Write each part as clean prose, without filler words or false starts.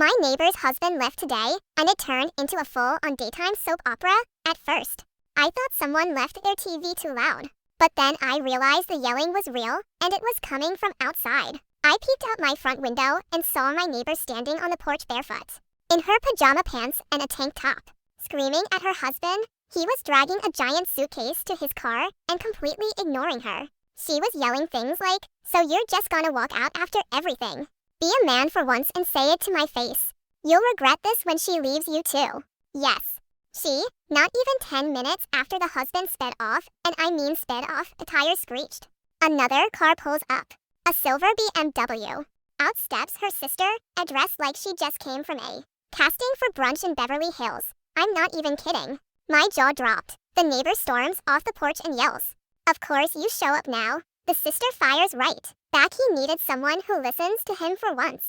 My neighbor's husband left today, and it turned into a full-on daytime soap opera. At first, I thought someone left their TV too loud. But then I realized the yelling was real, and it was coming from outside. I peeked out my front window and saw my neighbor standing on the porch barefoot, in her pajama pants and a tank top, screaming at her husband. He was dragging a giant suitcase to his car and completely ignoring her. She was yelling things like, "So you're just gonna walk out after everything? Be a man for once and say it to my face. You'll regret this when she leaves you too." Yes. She, not even 10 minutes after the husband sped off, and I mean sped off, the tires screeched. Another car pulls up. A silver BMW. Out steps her sister, dressed like she just came from a casting for brunch in Beverly Hills. I'm not even kidding. My jaw dropped. The neighbor storms off the porch and yells, "Of course you show up now." The sister fires right back. He needed someone who listens to him for once.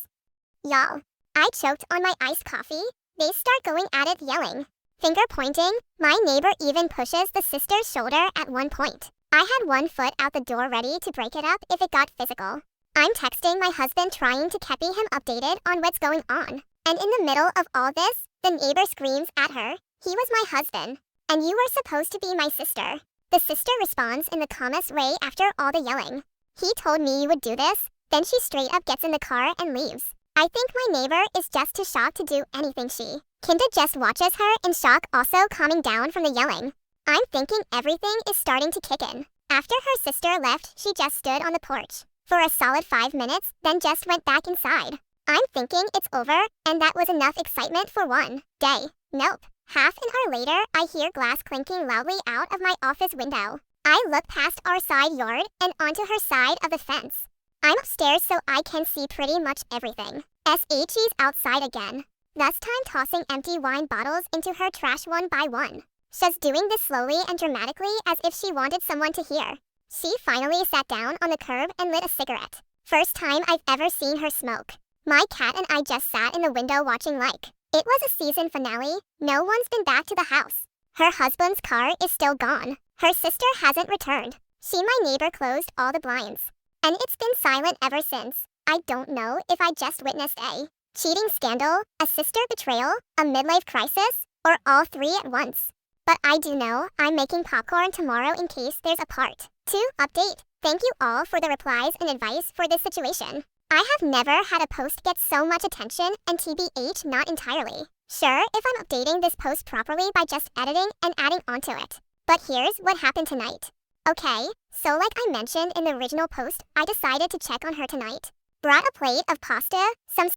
Y'all. I choked on my iced coffee. They start going at it yelling, finger pointing. My neighbor even pushes the sister's shoulder at one point. I had one foot out the door ready to break it up if it got physical. I'm texting my husband trying to keep him updated on what's going on. And in the middle of all this, the neighbor screams at her, "He was my husband, and you were supposed to be my sister." The sister responds in the calmest way after all the yelling. "He told me you would do this." Then she straight up gets in the car and leaves. I think my neighbor is just too shocked to do anything. Kinda just watches her in shock, also calming down from the yelling. I'm thinking everything is starting to kick in. After her sister left, she just stood on the porch for a solid 5 minutes, then just went back inside. I'm thinking it's over, and that was enough excitement for one day. Nope. Half an hour later, I hear glass clinking loudly out of my office window. I look past our side yard and onto her side of the fence. I'm upstairs so I can see pretty much everything. She's outside again, this time tossing empty wine bottles into her trash one by one. She's doing this slowly and dramatically as if she wanted someone to hear. She finally sat down on the curb and lit a cigarette. First time I've ever seen her smoke. My cat and I just sat in the window watching like it was a season finale. No one's been back to the house. Her husband's car is still gone. Her sister hasn't returned. My neighbor closed all the blinds. And it's been silent ever since. I don't know if I just witnessed a cheating scandal, a sister betrayal, a midlife crisis, or all three at once. But I do know I'm making popcorn tomorrow in case there's a part 2 update. Thank you all for the replies and advice for this situation. I have never had a post get so much attention, and TBH not entirely sure if I'm updating this post properly by just editing and adding onto it. But here's what happened tonight. Okay, so like I mentioned in the original post, I decided to check on her tonight. Brought a plate of pasta, some